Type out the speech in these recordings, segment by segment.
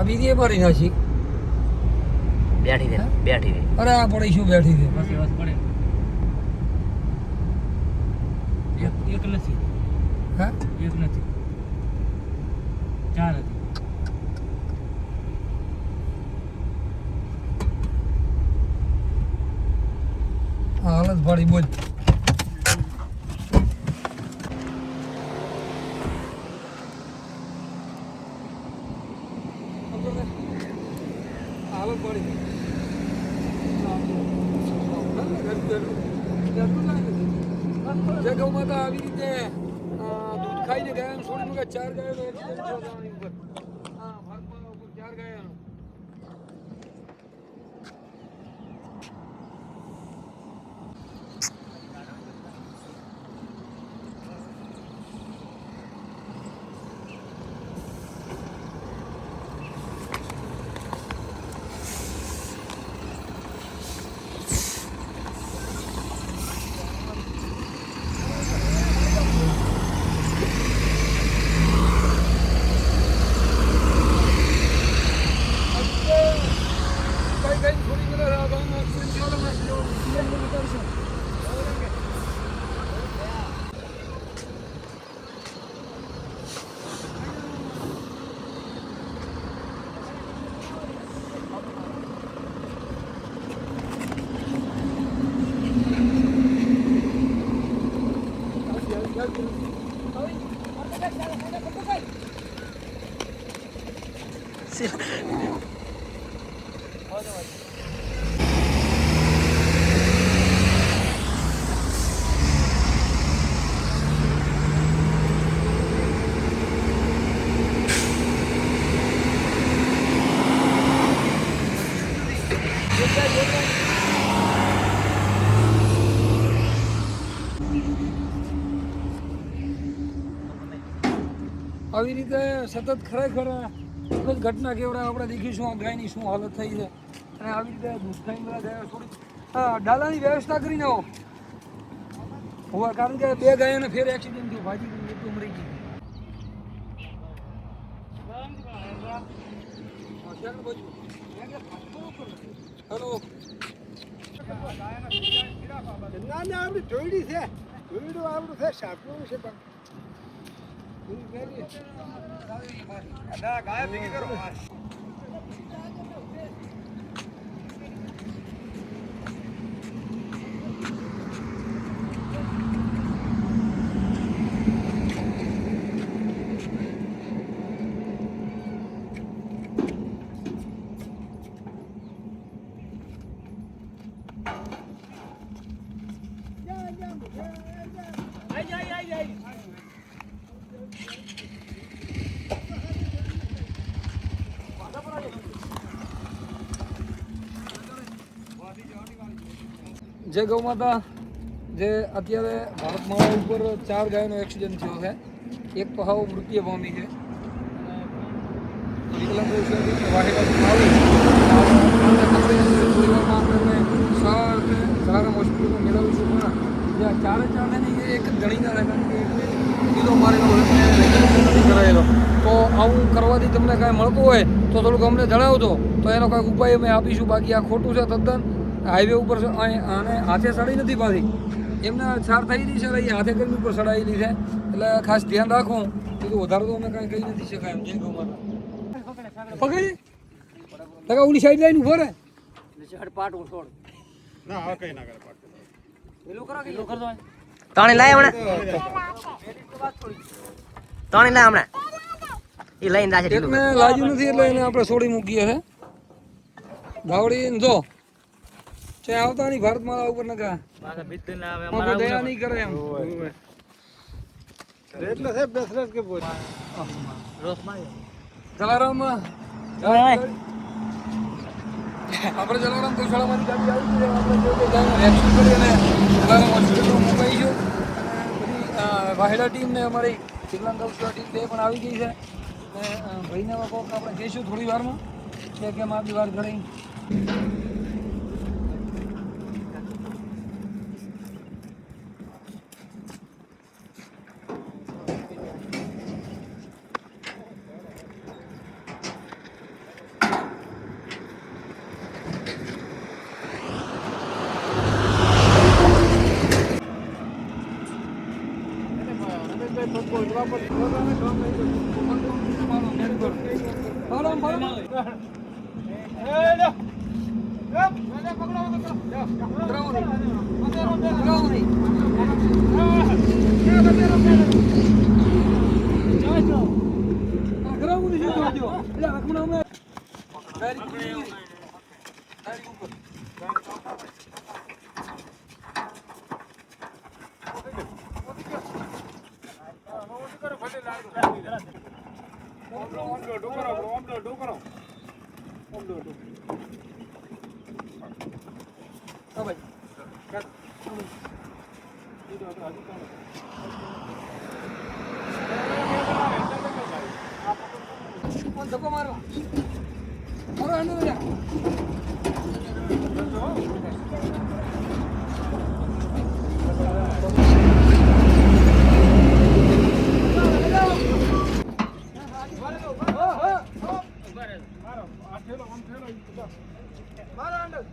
અભી દે ભરી નાખી બેઠી દે અરે આ પડી શું બેઠી દે બસ એવા પડે એક નથી હા એક નથી ચાર હતી હાલત પડી બોલ હાલત પડી જગવમાં તો આવી રીતે દૂધ ખાઈને ગયા છોડી મૂક્યા 4 ગાયો એક્સિડન્ટ થયો તમારી ઉપર હા ભાગમાં ઉપર 4 ગાયાનો આવી રીતે સતત ખરેખર એક જ ઘટના કેવડા આપણે દેખીશું આ ગાયની શું હાલત થઈ છે અને આવી રીતે દૂધ ખાઈને બધા ગાયો થોડી ડાલાની વ્યવસ્થા કરીને આવો હોવા કારણ કે 2 ગાયોને ફેર એક્સિડન્ટ થયું ભાજી મૃત્યુ મરી ગઈ હેલો ના ના આપણી જોઈડી છે જોઈડું આપણું છે સાપનું છે પણ ગાય ભેગી કરો જય ગૌ માતા જે અત્યારે ભારત માળા ઉપર 4 ગાયનો એક્સિડન્ટ થયો છે એક તો હાવ મૃત્યુ પામી છે વિકલાંગ જલારામ હોસ્પિટલમાં મેળવીશું પણ જે 4 છે ને એ એક જ ધણીના રહે કારણ કે કિલો મારેલો નથી કરાયેલો તો આવું કરવાથી તમને કાંઈ મળતું હોય તો થોડુંક અમને જણાવજો તો એનો કાંઈક ઉપાય અમે આપીશું બાકી આ ખોટું છે તદ્દન હાઈવે ઉપર આને હાથે સડાઈ નથી પાડી એમને સાર થઈ રહી છે એ હાથે કરીને ઉપર સડાયેલી છે એટલે ખાસ ધ્યાન રાખવું કીધું વધારે તો અમે કાંઈ કહી નથી શકાય એમ જય ગૌ માતા પકડી તકા ઓલી સાઈડ લાઈન ઉભો રે પાટ છોડ ના હવે કઈ ના કરે પાટ પેલું કરો કે કરો તાણી લાય હમણાં તાણી લાય હમણાં એ લઈને જાશે એકને લાગ્યું નથી એટલે એને આપણે છોડી મૂકીએ છે ગાવડી જો છે આવતા નહીં ભારત માળા ઉપર નકા મારા મિત્ર ના આવે કોઈ દયા નહીં કરે એમ એટલે છે બેસરત કે બોલ રોસ માર્યો જલારામ આપણે જલારામ ગૌશાળામાંથી ગાડી આવી છે આપણે જો કે ગાયને રેસ્ક્યુ કરી અને જલારામ હોસ્પિટલમાં મુકાઈશું બધી વાહેડા ટીમ ને અમારી વિકલાંગ ગૌશાળા ટીમ બે પણ આવી ગઈ છે અને ભાઈને કોક આપણે કહીશું થોડી વારમાં કે કેમ આપણી વાર ઘણી ભાડો ભાડો કરાવો નહીં કરાવું નહીં શું કરજો એટલે હકમણા અમે ડાયરી ઉપર હા ભાઈ ધક્કો મારો મારો હેન્ડલ લ્યા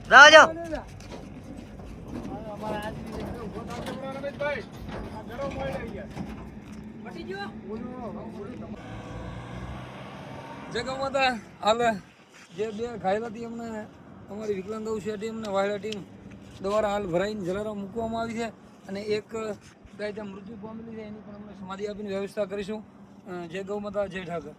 રાજો જગમાં હતા હાલ જે બે ઘાયલા હતી એમને અમારી વિકલાંગ ઔષધી એમને વાયડા ટીમ દ્વારા હાલ ભરાઈને જલારામ મૂકવામાં આવી છે અને એક ગાય ત્યાં મૃત્યુ પામેલી છે એની પણ અમને સમાધિ આપીને વ્યવસ્થા કરીશું જય ગૌ માતા જય ઠાકર.